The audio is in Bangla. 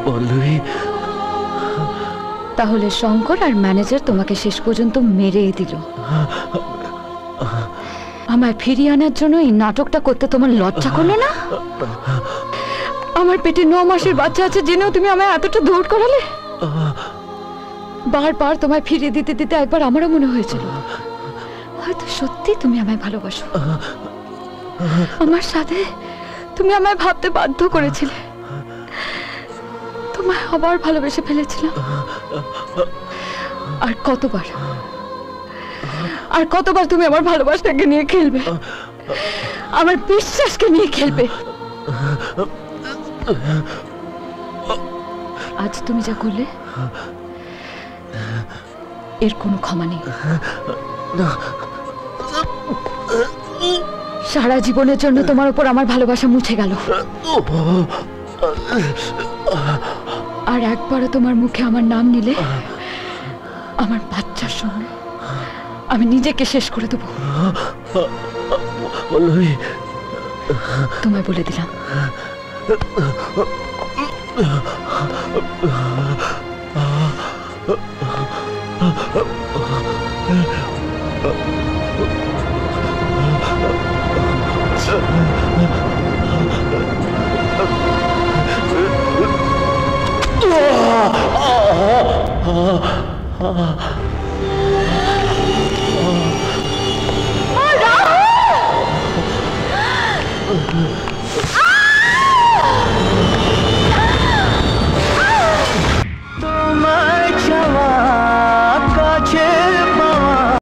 পল্লবী, তাহলে শঙ্কর আর ম্যানেজার তোমাকে শেষ পর্যন্ত মেরেই দিল। আমায় ফিরিয়ে আনার জন্য এই নাটকটা করতে তোমার লজ্জা করলো না? আমার পেটে 9 মাসের বাচ্চা আছে জেনেও তুমি আমায় এতটা দৌড় করালে। বারবার তোমায় ফিরিয়ে দিতে দিতে একবার আমারও মনে হয়েছিল হয়তো সত্যি তুমি আমায় ভালোবাসো। আমার সাথে তুমি আমায় ভাবতে বাধ্য করেছিলে। তোমায় আবার ভালোবেসে ফেলেছিলাম। আর কতবার তুমি আমার ভালোবাসাকে নিয়ে খেলবে, আমার বিশ্বাসকে নিয়ে খেলবে। আজ তুমি যা করলে এর কোনো ক্ষমা নেই। সারা জীবনের জন্য তোমার উপর আমার ভালোবাসা মুছে গেল। আর একবারও তোমার মুখে আমার নাম নিলে আমার বাচ্চার সঙ্গে আমি নিজেকে শেষ করে দেবো। তোমায় বলে দিলাম।